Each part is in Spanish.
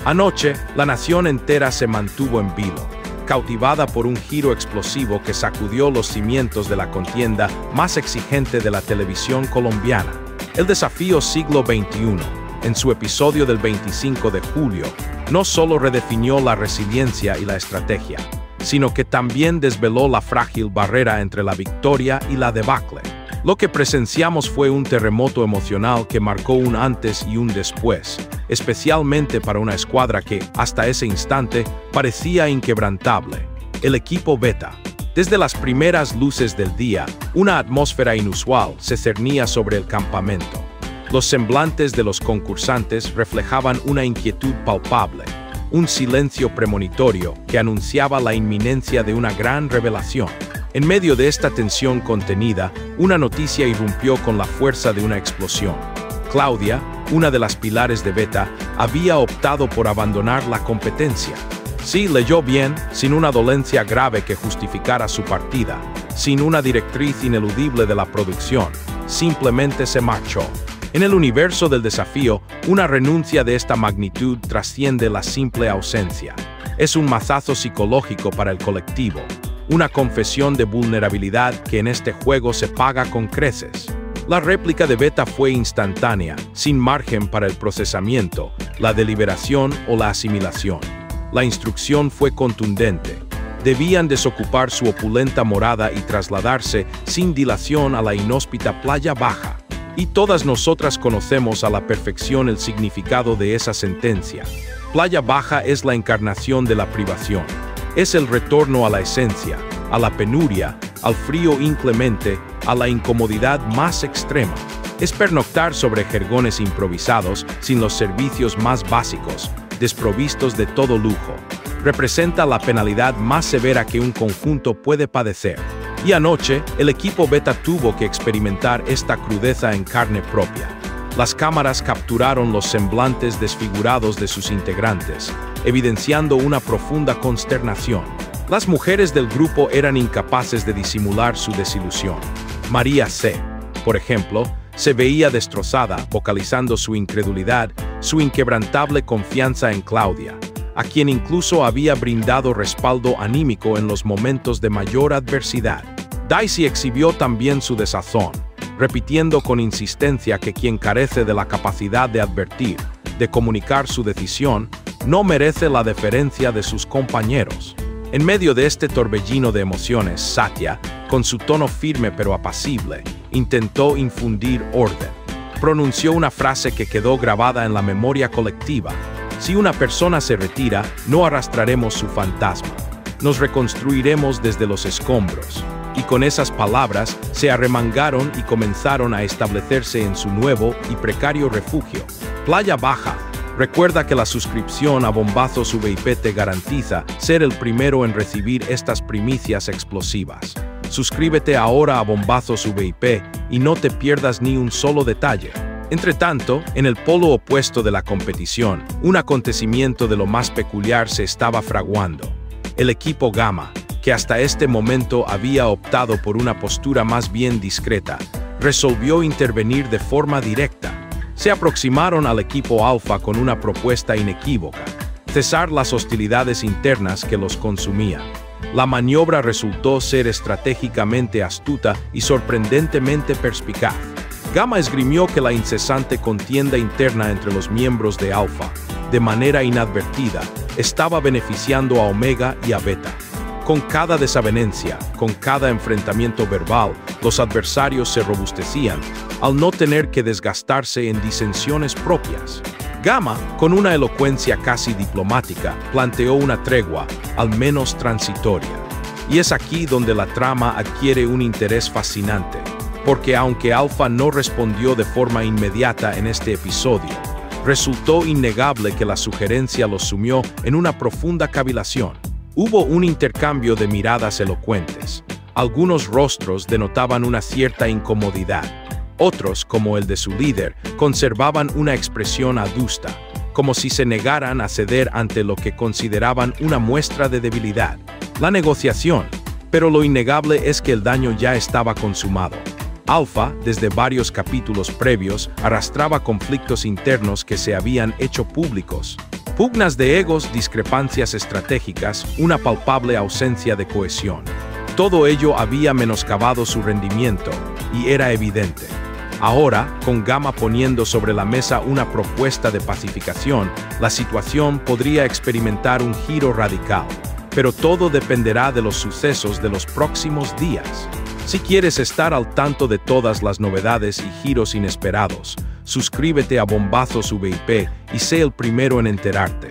Anoche, la nación entera se mantuvo en vilo, cautivada por un giro explosivo que sacudió los cimientos de la contienda más exigente de la televisión colombiana. El Desafío Siglo XXI, en su episodio del 25 de julio, no solo redefinió la resiliencia y la estrategia, sino que también desveló la frágil barrera entre la victoria y la debacle. Lo que presenciamos fue un terremoto emocional que marcó un antes y un después, especialmente para una escuadra que, hasta ese instante, parecía inquebrantable: el equipo Beta. Desde las primeras luces del día, una atmósfera inusual se cernía sobre el campamento. Los semblantes de los concursantes reflejaban una inquietud palpable, un silencio premonitorio que anunciaba la inminencia de una gran revelación. En medio de esta tensión contenida, una noticia irrumpió con la fuerza de una explosión. Claudia, una de las pilares de Beta, había optado por abandonar la competencia. Sí, leyó bien, sin una dolencia grave que justificara su partida, sin una directriz ineludible de la producción, simplemente se marchó. En el universo del desafío, una renuncia de esta magnitud trasciende la simple ausencia. Es un mazazo psicológico para el colectivo, una confesión de vulnerabilidad que en este juego se paga con creces. La réplica de Beta fue instantánea, sin margen para el procesamiento, la deliberación o la asimilación. La instrucción fue contundente. Debían desocupar su opulenta morada y trasladarse sin dilación a la inhóspita Playa Baja. Y todas nosotras conocemos a la perfección el significado de esa sentencia. Playa Baja es la encarnación de la privación. Es el retorno a la esencia, a la penuria, al frío inclemente, a la incomodidad más extrema. Es pernoctar sobre jergones improvisados, sin los servicios más básicos, desprovistos de todo lujo. Representa la penalidad más severa que un conjunto puede padecer. Y anoche, el equipo Beta tuvo que experimentar esta crudeza en carne propia. Las cámaras capturaron los semblantes desfigurados de sus integrantes, evidenciando una profunda consternación. Las mujeres del grupo eran incapaces de disimular su desilusión. María C., por ejemplo, se veía destrozada, vocalizando su incredulidad, su inquebrantable confianza en Claudia, a quien incluso había brindado respaldo anímico en los momentos de mayor adversidad. Daisy exhibió también su desazón, repitiendo con insistencia que quien carece de la capacidad de advertir, de comunicar su decisión, no merece la deferencia de sus compañeros. En medio de este torbellino de emociones, Satya, con su tono firme pero apacible, intentó infundir orden. Pronunció una frase que quedó grabada en la memoria colectiva: si una persona se retira, no arrastraremos su fantasma. Nos reconstruiremos desde los escombros. Y con esas palabras, se arremangaron y comenzaron a establecerse en su nuevo y precario refugio, Playa Baja. Recuerda que la suscripción a Bombazos VIP te garantiza ser el primero en recibir estas primicias explosivas. Suscríbete ahora a Bombazos VIP y no te pierdas ni un solo detalle. Entre tanto, en el polo opuesto de la competición, un acontecimiento de lo más peculiar se estaba fraguando. El equipo Gamma, que hasta este momento había optado por una postura más bien discreta, resolvió intervenir de forma directa. Se aproximaron al equipo Alpha con una propuesta inequívoca: cesar las hostilidades internas que los consumían. La maniobra resultó ser estratégicamente astuta y sorprendentemente perspicaz. Gamma esgrimió que la incesante contienda interna entre los miembros de Alpha, de manera inadvertida, estaba beneficiando a Omega y a Beta. Con cada desavenencia, con cada enfrentamiento verbal, los adversarios se robustecían, al no tener que desgastarse en disensiones propias. Gamma, con una elocuencia casi diplomática, planteó una tregua, al menos transitoria. Y es aquí donde la trama adquiere un interés fascinante, porque aunque Alpha no respondió de forma inmediata en este episodio, resultó innegable que la sugerencia los sumió en una profunda cavilación. Hubo un intercambio de miradas elocuentes. Algunos rostros denotaban una cierta incomodidad. Otros, como el de su líder, conservaban una expresión adusta, como si se negaran a ceder ante lo que consideraban una muestra de debilidad. La negociación, pero lo innegable es que el daño ya estaba consumado. Alpha, desde varios capítulos previos, arrastraba conflictos internos que se habían hecho públicos. Pugnas de egos, discrepancias estratégicas, una palpable ausencia de cohesión. Todo ello había menoscabado su rendimiento, y era evidente. Ahora, con Gama poniendo sobre la mesa una propuesta de pacificación, la situación podría experimentar un giro radical. Pero todo dependerá de los sucesos de los próximos días. Si quieres estar al tanto de todas las novedades y giros inesperados, suscríbete a Bombazos VIP y sé el primero en enterarte.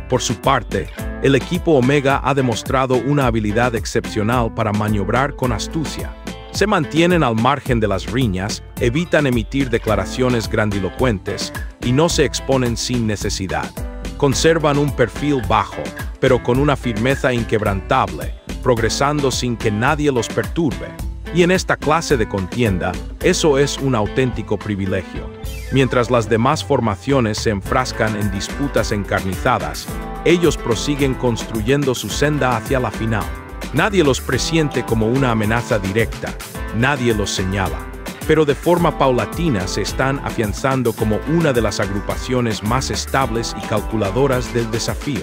Por su parte, el equipo Omega ha demostrado una habilidad excepcional para maniobrar con astucia. Se mantienen al margen de las riñas, evitan emitir declaraciones grandilocuentes y no se exponen sin necesidad. Conservan un perfil bajo, pero con una firmeza inquebrantable, progresando sin que nadie los perturbe. Y en esta clase de contienda, eso es un auténtico privilegio. Mientras las demás formaciones se enfrascan en disputas encarnizadas, ellos prosiguen construyendo su senda hacia la final. Nadie los presiente como una amenaza directa, nadie los señala, pero de forma paulatina se están afianzando como una de las agrupaciones más estables y calculadoras del desafío.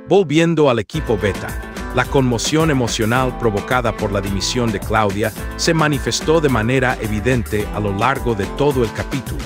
Volviendo al equipo Beta, la conmoción emocional provocada por la dimisión de Claudia se manifestó de manera evidente a lo largo de todo el capítulo.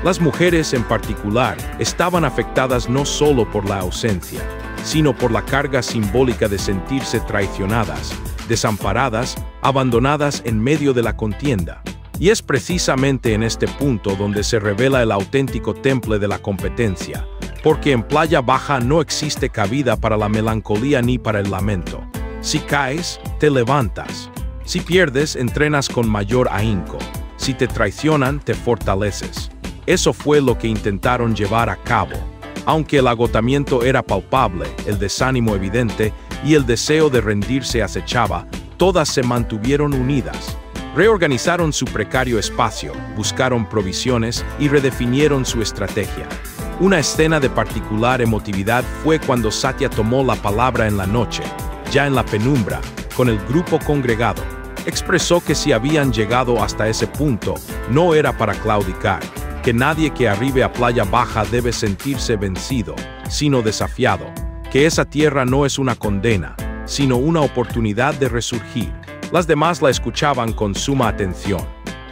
Las mujeres en particular estaban afectadas no solo por la ausencia, sino por la carga simbólica de sentirse traicionadas, desamparadas, abandonadas en medio de la contienda. Y es precisamente en este punto donde se revela el auténtico temple de la competencia, porque en Playa Baja no existe cabida para la melancolía ni para el lamento. Si caes, te levantas. Si pierdes, entrenas con mayor ahínco. Si te traicionan, te fortaleces. Eso fue lo que intentaron llevar a cabo. Aunque el agotamiento era palpable, el desánimo evidente y el deseo de rendirse acechaba, todas se mantuvieron unidas. Reorganizaron su precario espacio, buscaron provisiones y redefinieron su estrategia. Una escena de particular emotividad fue cuando Satya tomó la palabra en la noche, ya en la penumbra, con el grupo congregado. Expresó que si habían llegado hasta ese punto, no era para claudicar, que nadie que arribe a Playa Baja debe sentirse vencido, sino desafiado, que esa tierra no es una condena, sino una oportunidad de resurgir. Las demás la escuchaban con suma atención.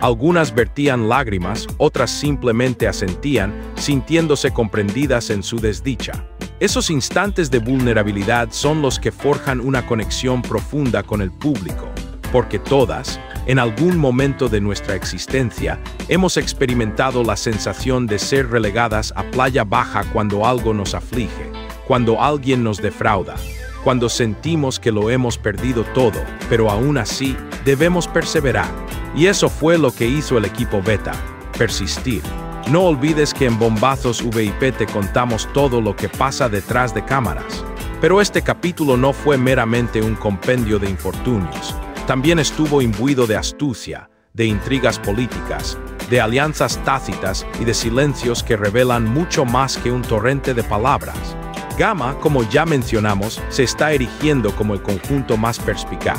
Algunas vertían lágrimas, otras simplemente asentían, sintiéndose comprendidas en su desdicha. Esos instantes de vulnerabilidad son los que forjan una conexión profunda con el público, porque todas, en algún momento de nuestra existencia, hemos experimentado la sensación de ser relegadas a Playa Baja cuando algo nos aflige, cuando alguien nos defrauda, cuando sentimos que lo hemos perdido todo, pero aún así, debemos perseverar. Y eso fue lo que hizo el equipo Beta, persistir. No olvides que en Bombazos VIP te contamos todo lo que pasa detrás de cámaras. Pero este capítulo no fue meramente un compendio de infortunios. También estuvo imbuido de astucia, de intrigas políticas, de alianzas tácitas y de silencios que revelan mucho más que un torrente de palabras. Gama, como ya mencionamos, se está erigiendo como el conjunto más perspicaz.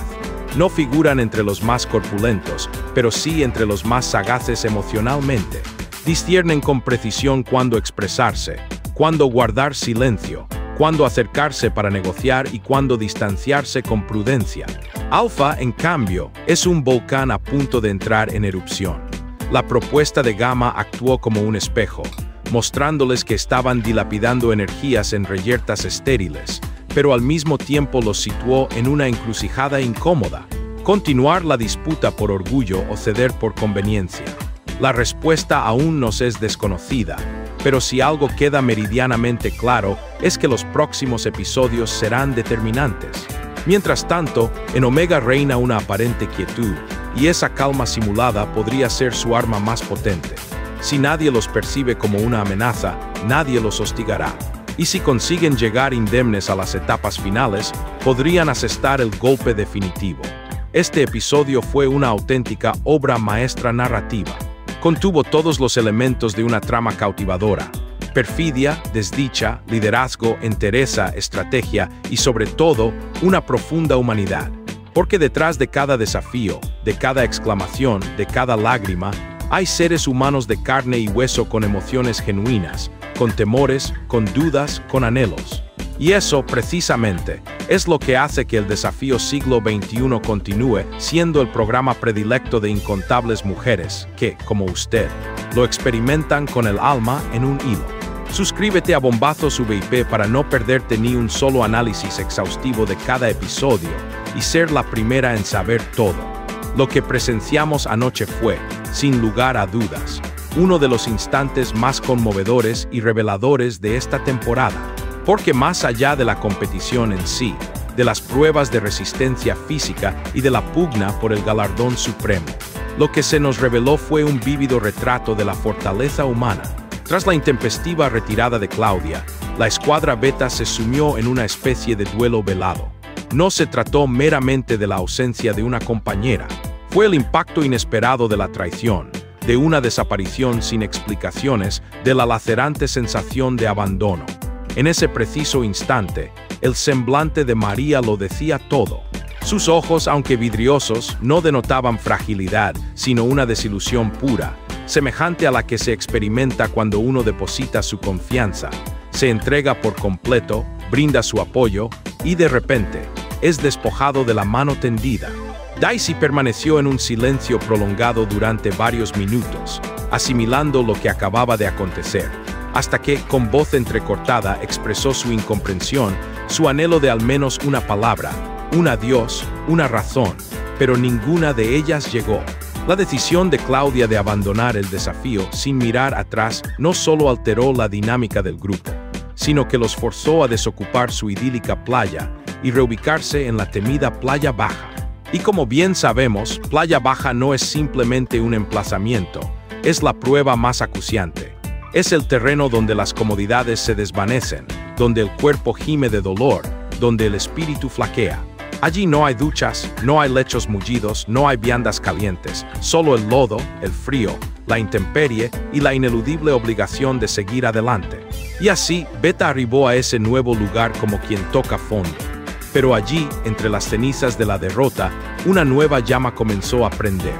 No figuran entre los más corpulentos, pero sí entre los más sagaces emocionalmente. Disciernen con precisión cuándo expresarse, cuándo guardar silencio, cuándo acercarse para negociar y cuándo distanciarse con prudencia. Alpha, en cambio, es un volcán a punto de entrar en erupción. La propuesta de Gama actuó como un espejo, mostrándoles que estaban dilapidando energías en reyertas estériles, pero al mismo tiempo los situó en una encrucijada incómoda: continuar la disputa por orgullo o ceder por conveniencia. La respuesta aún nos es desconocida, pero si algo queda meridianamente claro es que los próximos episodios serán determinantes. Mientras tanto, en Omega reina una aparente quietud, y esa calma simulada podría ser su arma más potente. Si nadie los percibe como una amenaza, nadie los hostigará. Y si consiguen llegar indemnes a las etapas finales, podrían asestar el golpe definitivo. Este episodio fue una auténtica obra maestra narrativa. Contuvo todos los elementos de una trama cautivadora: perfidia, desdicha, liderazgo, entereza, estrategia y sobre todo, una profunda humanidad. Porque detrás de cada desafío, de cada exclamación, de cada lágrima, hay seres humanos de carne y hueso con emociones genuinas, con temores, con dudas, con anhelos. Y eso, precisamente, es lo que hace que el Desafío Siglo XXI continúe siendo el programa predilecto de incontables mujeres que, como usted, lo experimentan con el alma en un hilo. Suscríbete a Bombazos VIP para no perderte ni un solo análisis exhaustivo de cada episodio y ser la primera en saber todo. Lo que presenciamos anoche fue, sin lugar a dudas, uno de los instantes más conmovedores y reveladores de esta temporada. Porque más allá de la competición en sí, de las pruebas de resistencia física y de la pugna por el galardón supremo, lo que se nos reveló fue un vívido retrato de la fortaleza humana. Tras la intempestiva retirada de Claudia, la escuadra Beta se sumió en una especie de duelo velado. No se trató meramente de la ausencia de una compañera, fue el impacto inesperado de la traición, de una desaparición sin explicaciones, de la lacerante sensación de abandono. En ese preciso instante, el semblante de María lo decía todo. Sus ojos, aunque vidriosos, no denotaban fragilidad, sino una desilusión pura, semejante a la que se experimenta cuando uno deposita su confianza, se entrega por completo, brinda su apoyo, y de repente, es despojado de la mano tendida. Daisy permaneció en un silencio prolongado durante varios minutos, asimilando lo que acababa de acontecer, hasta que, con voz entrecortada, expresó su incomprensión, su anhelo de al menos una palabra, un adiós, una razón, pero ninguna de ellas llegó. La decisión de Claudia de abandonar el desafío sin mirar atrás no solo alteró la dinámica del grupo, sino que los forzó a desocupar su idílica playa y reubicarse en la temida Playa Baja. Y como bien sabemos, Playa Baja no es simplemente un emplazamiento, es la prueba más acuciante. Es el terreno donde las comodidades se desvanecen, donde el cuerpo gime de dolor, donde el espíritu flaquea. Allí no hay duchas, no hay lechos mullidos, no hay viandas calientes, solo el lodo, el frío, la intemperie y la ineludible obligación de seguir adelante. Y así, Beta arribó a ese nuevo lugar como quien toca fondo. Pero allí, entre las cenizas de la derrota, una nueva llama comenzó a prender.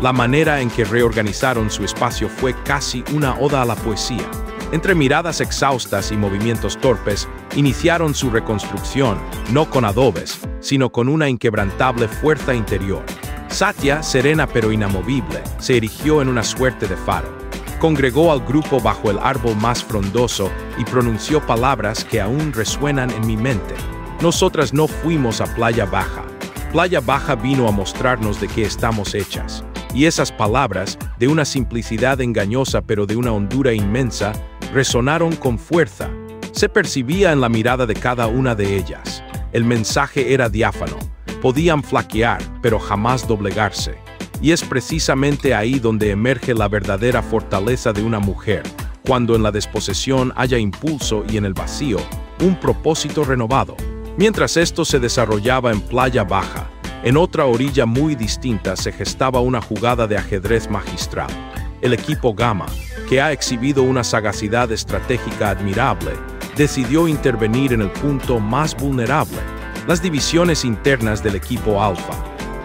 La manera en que reorganizaron su espacio fue casi una oda a la poesía. Entre miradas exhaustas y movimientos torpes, iniciaron su reconstrucción, no con adobes, sino con una inquebrantable fuerza interior. Satya, serena pero inamovible, se erigió en una suerte de faro. Congregó al grupo bajo el árbol más frondoso y pronunció palabras que aún resuenan en mi mente. Nosotras no fuimos a Playa Baja. Playa Baja vino a mostrarnos de qué estamos hechas. Y esas palabras, de una simplicidad engañosa pero de una hondura inmensa, resonaron con fuerza. Se percibía en la mirada de cada una de ellas. El mensaje era diáfano. Podían flaquear, pero jamás doblegarse. Y es precisamente ahí donde emerge la verdadera fortaleza de una mujer, cuando en la desposesión haya impulso y en el vacío, un propósito renovado. Mientras esto se desarrollaba en Playa Baja, en otra orilla muy distinta se gestaba una jugada de ajedrez magistral. El equipo Gamma, que ha exhibido una sagacidad estratégica admirable, decidió intervenir en el punto más vulnerable, las divisiones internas del equipo Alfa.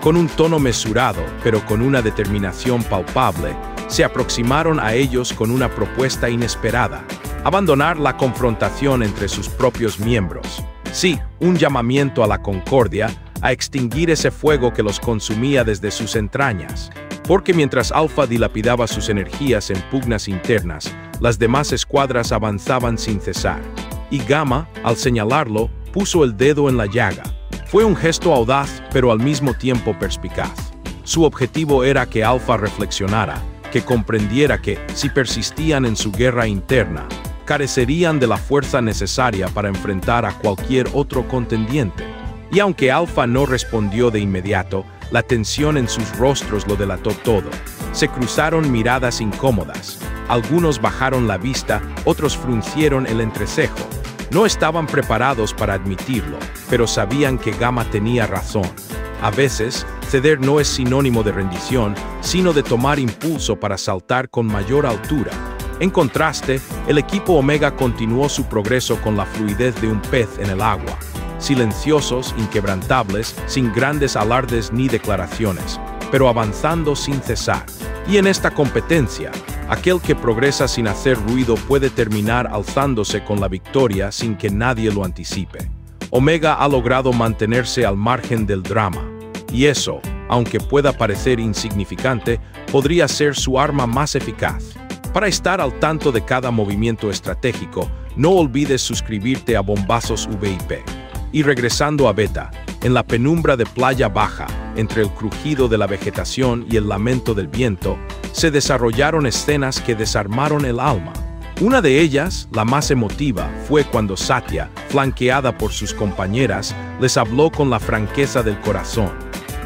Con un tono mesurado, pero con una determinación palpable, se aproximaron a ellos con una propuesta inesperada: abandonar la confrontación entre sus propios miembros. Sí, un llamamiento a la concordia, a extinguir ese fuego que los consumía desde sus entrañas. Porque mientras Alfa dilapidaba sus energías en pugnas internas, las demás escuadras avanzaban sin cesar. Y Gamma, al señalarlo, puso el dedo en la llaga. Fue un gesto audaz, pero al mismo tiempo perspicaz. Su objetivo era que Alfa reflexionara, que comprendiera que, si persistían en su guerra interna, carecerían de la fuerza necesaria para enfrentar a cualquier otro contendiente. Y aunque Alfa no respondió de inmediato, la tensión en sus rostros lo delató todo. Se cruzaron miradas incómodas. Algunos bajaron la vista, otros fruncieron el entrecejo. No estaban preparados para admitirlo, pero sabían que Gamma tenía razón. A veces, ceder no es sinónimo de rendición, sino de tomar impulso para saltar con mayor altura. En contraste, el equipo Omega continuó su progreso con la fluidez de un pez en el agua. Silenciosos, inquebrantables, sin grandes alardes ni declaraciones, pero avanzando sin cesar. Y en esta competencia, Aquel que progresa sin hacer ruido puede terminar alzándose con la victoria sin que nadie lo anticipe. Omega ha logrado mantenerse al margen del drama, y eso, aunque pueda parecer insignificante, podría ser su arma más eficaz. Para estar al tanto de cada movimiento estratégico, no olvides suscribirte a Bombazos VIP. Y regresando a Beta, en la penumbra de Playa Baja, entre el crujido de la vegetación y el lamento del viento, se desarrollaron escenas que desarmaron el alma. Una de ellas, la más emotiva, fue cuando Satya, flanqueada por sus compañeras, les habló con la franqueza del corazón.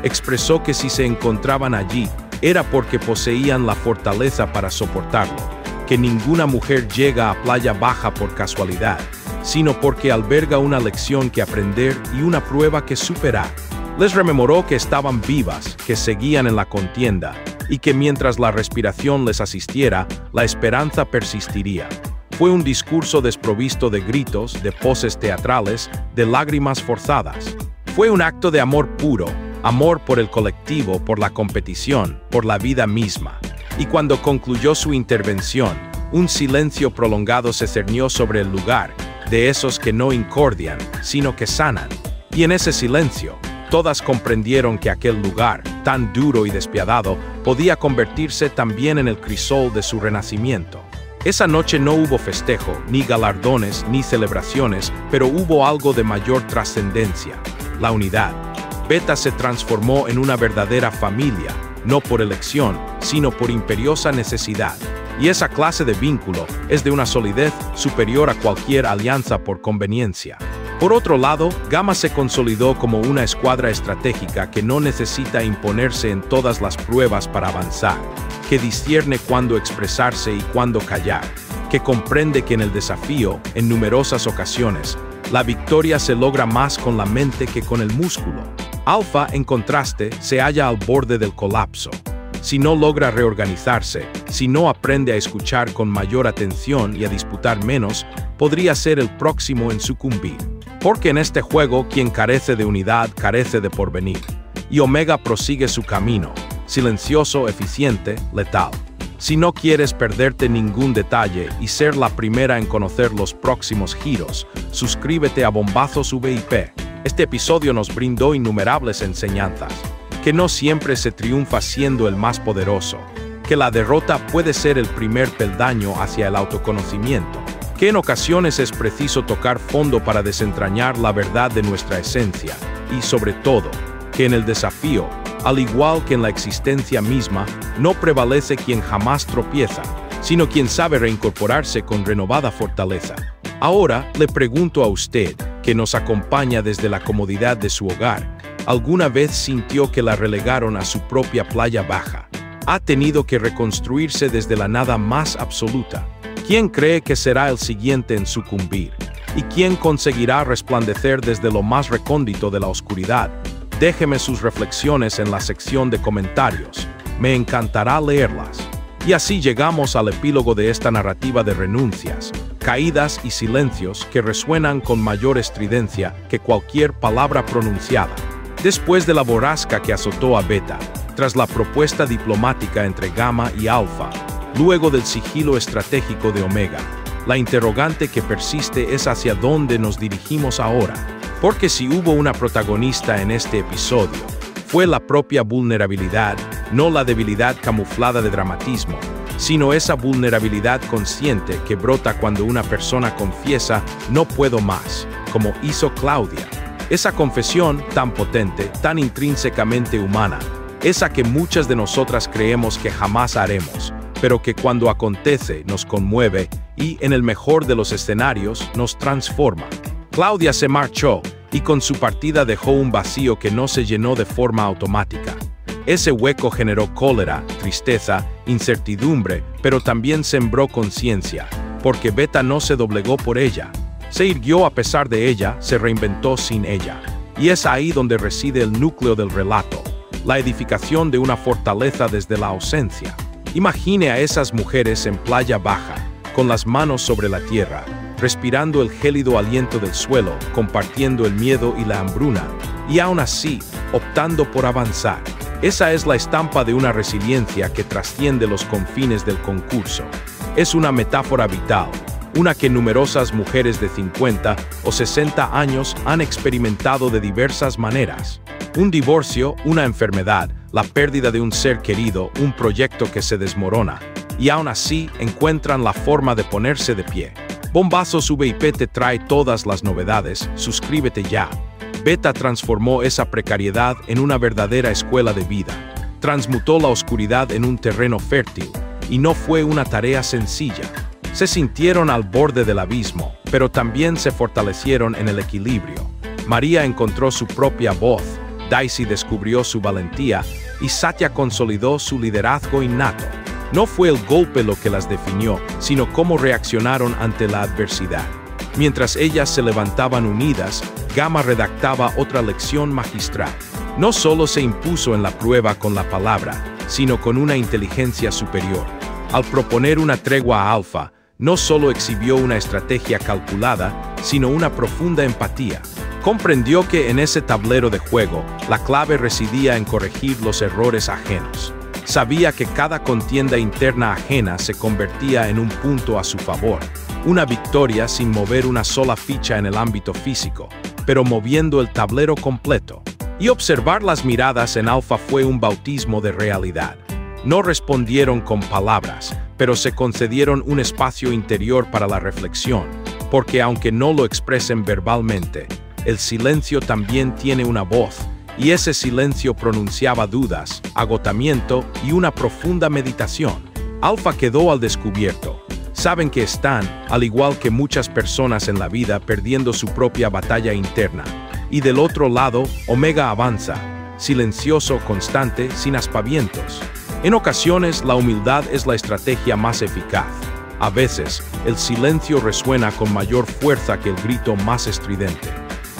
Expresó que si se encontraban allí, era porque poseían la fortaleza para soportarlo, que ninguna mujer llega a Playa Baja por casualidad, sino porque alberga una lección que aprender y una prueba que superar. Les rememoró que estaban vivas, que seguían en la contienda, y que mientras la respiración les asistiera, la esperanza persistiría. Fue un discurso desprovisto de gritos, de poses teatrales, de lágrimas forzadas. Fue un acto de amor puro, amor por el colectivo, por la competición, por la vida misma. Y cuando concluyó su intervención, un silencio prolongado se cernió sobre el lugar, de esos que no incordian, sino que sanan. Y en ese silencio, todas comprendieron que aquel lugar, tan duro y despiadado, podía convertirse también en el crisol de su renacimiento. Esa noche no hubo festejo, ni galardones, ni celebraciones, pero hubo algo de mayor trascendencia: la unidad. Beta se transformó en una verdadera familia, no por elección, sino por imperiosa necesidad. Y esa clase de vínculo es de una solidez superior a cualquier alianza por conveniencia. Por otro lado, Gamma se consolidó como una escuadra estratégica que no necesita imponerse en todas las pruebas para avanzar, que discierne cuándo expresarse y cuándo callar, que comprende que en el desafío, en numerosas ocasiones, la victoria se logra más con la mente que con el músculo. Alpha, en contraste, se halla al borde del colapso. Si no logra reorganizarse, si no aprende a escuchar con mayor atención y a disputar menos, podría ser el próximo en sucumbir. Porque en este juego, quien carece de unidad carece de porvenir. Y Omega prosigue su camino, silencioso, eficiente, letal. Si no quieres perderte ningún detalle y ser la primera en conocer los próximos giros, suscríbete a Bombazos VIP. Este episodio nos brindó innumerables enseñanzas. Que no siempre se triunfa siendo el más poderoso, que la derrota puede ser el primer peldaño hacia el autoconocimiento, que en ocasiones es preciso tocar fondo para desentrañar la verdad de nuestra esencia, y sobre todo, que en el desafío, al igual que en la existencia misma, no prevalece quien jamás tropieza, sino quien sabe reincorporarse con renovada fortaleza. Ahora le pregunto a usted, que nos acompaña desde la comodidad de su hogar, ¿alguna vez sintió que la relegaron a su propia Playa Baja? ¿Ha tenido que reconstruirse desde la nada más absoluta? ¿Quién cree que será el siguiente en sucumbir? ¿Y quién conseguirá resplandecer desde lo más recóndito de la oscuridad? Déjeme sus reflexiones en la sección de comentarios. Me encantará leerlas. Y así llegamos al epílogo de esta narrativa de renuncias, caídas y silencios que resuenan con mayor estridencia que cualquier palabra pronunciada. Después de la borrasca que azotó a Beta, tras la propuesta diplomática entre Gamma y Alpha, luego del sigilo estratégico de Omega, la interrogante que persiste es hacia dónde nos dirigimos ahora. Porque si hubo una protagonista en este episodio, fue la propia vulnerabilidad, no la debilidad camuflada de dramatismo, sino esa vulnerabilidad consciente que brota cuando una persona confiesa "no puedo más", como hizo Claudia. Esa confesión tan potente, tan intrínsecamente humana, esa que muchas de nosotras creemos que jamás haremos, pero que cuando acontece nos conmueve y, en el mejor de los escenarios, nos transforma. Claudia se marchó y con su partida dejó un vacío que no se llenó de forma automática. Ese hueco generó cólera, tristeza, incertidumbre, pero también sembró conciencia, porque Beta no se doblegó por ella. Se irguió a pesar de ella, se reinventó sin ella. Y es ahí donde reside el núcleo del relato, la edificación de una fortaleza desde la ausencia. Imagine a esas mujeres en Playa Baja, con las manos sobre la tierra, respirando el gélido aliento del suelo, compartiendo el miedo y la hambruna, y aún así, optando por avanzar. Esa es la estampa de una resiliencia que trasciende los confines del concurso. Es una metáfora vital, una que numerosas mujeres de 50 o 60 años han experimentado de diversas maneras. Un divorcio, una enfermedad, la pérdida de un ser querido, un proyecto que se desmorona, y aún así encuentran la forma de ponerse de pie. Bombazos VIP te trae todas las novedades, suscríbete ya. Beta transformó esa precariedad en una verdadera escuela de vida. Transmutó la oscuridad en un terreno fértil, y no fue una tarea sencilla. Se sintieron al borde del abismo, pero también se fortalecieron en el equilibrio. María encontró su propia voz, Daisy descubrió su valentía y Satya consolidó su liderazgo innato. No fue el golpe lo que las definió, sino cómo reaccionaron ante la adversidad. Mientras ellas se levantaban unidas, Gama redactaba otra lección magistral. No solo se impuso en la prueba con la palabra, sino con una inteligencia superior. Al proponer una tregua a Alpha, no solo exhibió una estrategia calculada, sino una profunda empatía. Comprendió que en ese tablero de juego, la clave residía en corregir los errores ajenos. Sabía que cada contienda interna ajena se convertía en un punto a su favor. Una victoria sin mover una sola ficha en el ámbito físico, pero moviendo el tablero completo. Y observar las miradas en Alpha fue un bautismo de realidad. No respondieron con palabras, pero se concedieron un espacio interior para la reflexión, porque aunque no lo expresen verbalmente, el silencio también tiene una voz, y ese silencio pronunciaba dudas, agotamiento y una profunda meditación. Alpha quedó al descubierto. Saben que están, al igual que muchas personas en la vida, perdiendo su propia batalla interna. Y del otro lado, Omega avanza, silencioso, constante, sin aspavientos. En ocasiones, la humildad es la estrategia más eficaz. A veces, el silencio resuena con mayor fuerza que el grito más estridente.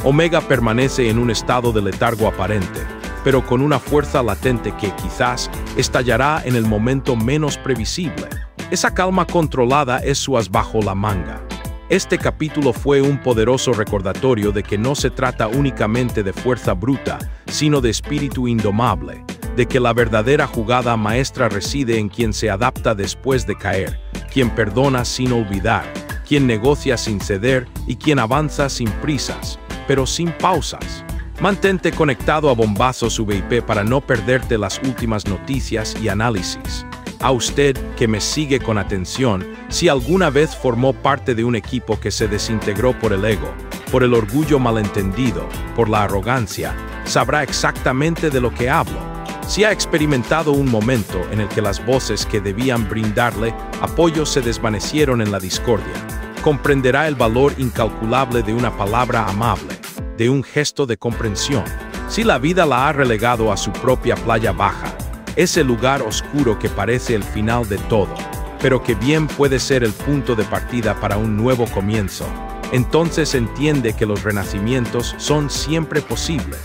Omega permanece en un estado de letargo aparente, pero con una fuerza latente que quizás estallará en el momento menos previsible. Esa calma controlada es su as bajo la manga. Este capítulo fue un poderoso recordatorio de que no se trata únicamente de fuerza bruta, sino de espíritu indomable, de que la verdadera jugada maestra reside en quien se adapta después de caer, quien perdona sin olvidar, quien negocia sin ceder y quien avanza sin prisas, pero sin pausas. Mantente conectado a Bombazos VIP para no perderte las últimas noticias y análisis. A usted, que me sigue con atención, si alguna vez formó parte de un equipo que se desintegró por el ego, por el orgullo malentendido, por la arrogancia, sabrá exactamente de lo que hablo. Si ha experimentado un momento en el que las voces que debían brindarle apoyo se desvanecieron en la discordia, comprenderá el valor incalculable de una palabra amable, de un gesto de comprensión. Si la vida la ha relegado a su propia playa baja, ese lugar oscuro que parece el final de todo, pero que bien puede ser el punto de partida para un nuevo comienzo, entonces entiende que los renacimientos son siempre posibles.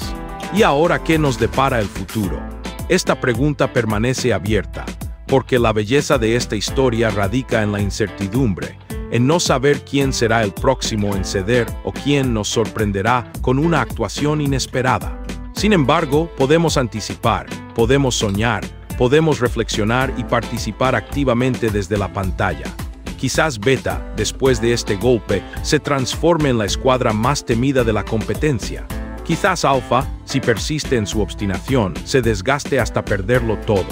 ¿Y ahora qué nos depara el futuro? Esta pregunta permanece abierta, porque la belleza de esta historia radica en la incertidumbre, en no saber quién será el próximo en ceder o quién nos sorprenderá con una actuación inesperada. Sin embargo, podemos anticipar, podemos soñar, podemos reflexionar y participar activamente desde la pantalla. Quizás Beta, después de este golpe, se transforme en la escuadra más temida de la competencia. Quizás Alpha, si persiste en su obstinación, se desgaste hasta perderlo todo.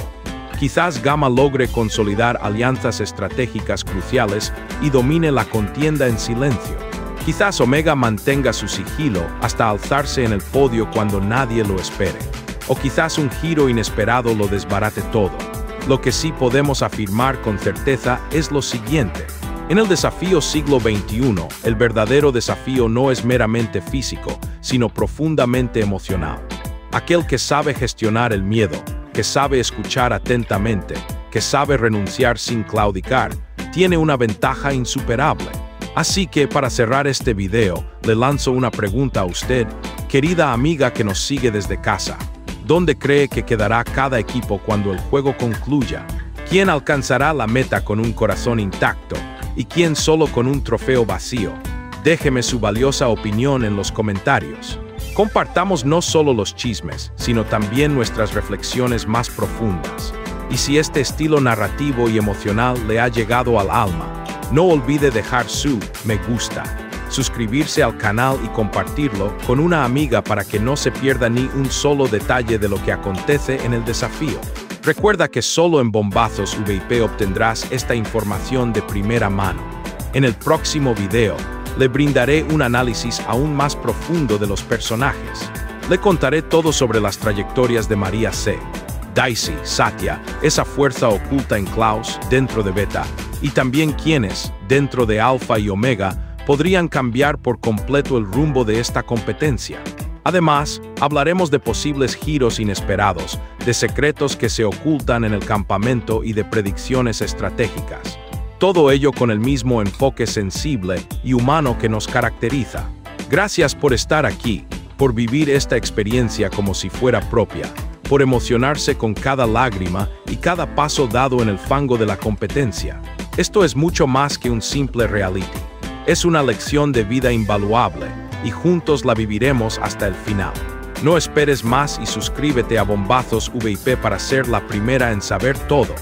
Quizás Gamma logre consolidar alianzas estratégicas cruciales y domine la contienda en silencio. Quizás Omega mantenga su sigilo hasta alzarse en el podio cuando nadie lo espere. O quizás un giro inesperado lo desbarate todo. Lo que sí podemos afirmar con certeza es lo siguiente. En el desafío siglo XXI, el verdadero desafío no es meramente físico, sino profundamente emocional. Aquel que sabe gestionar el miedo, que sabe escuchar atentamente, que sabe renunciar sin claudicar, tiene una ventaja insuperable. Así que para cerrar este video, le lanzo una pregunta a usted, querida amiga que nos sigue desde casa. ¿Dónde cree que quedará cada equipo cuando el juego concluya? ¿Quién alcanzará la meta con un corazón intacto? ¿Y quién solo con un trofeo vacío? Déjeme su valiosa opinión en los comentarios. Compartamos no solo los chismes, sino también nuestras reflexiones más profundas. Y si este estilo narrativo y emocional le ha llegado al alma, no olvide dejar su me gusta, suscribirse al canal y compartirlo con una amiga para que no se pierda ni un solo detalle de lo que acontece en el desafío. Recuerda que solo en Bombazos VIP obtendrás esta información de primera mano. En el próximo video, le brindaré un análisis aún más profundo de los personajes. Le contaré todo sobre las trayectorias de María C., Daisy, Satya, esa fuerza oculta en Klaus dentro de Beta, y también quienes, dentro de Alpha y Omega, podrían cambiar por completo el rumbo de esta competencia. Además, hablaremos de posibles giros inesperados, de secretos que se ocultan en el campamento y de predicciones estratégicas. Todo ello con el mismo enfoque sensible y humano que nos caracteriza. Gracias por estar aquí, por vivir esta experiencia como si fuera propia, por emocionarse con cada lágrima y cada paso dado en el fango de la competencia. Esto es mucho más que un simple reality. Es una lección de vida invaluable, y juntos la viviremos hasta el final. No esperes más y suscríbete a Bombazos VIP para ser la primera en saber todo.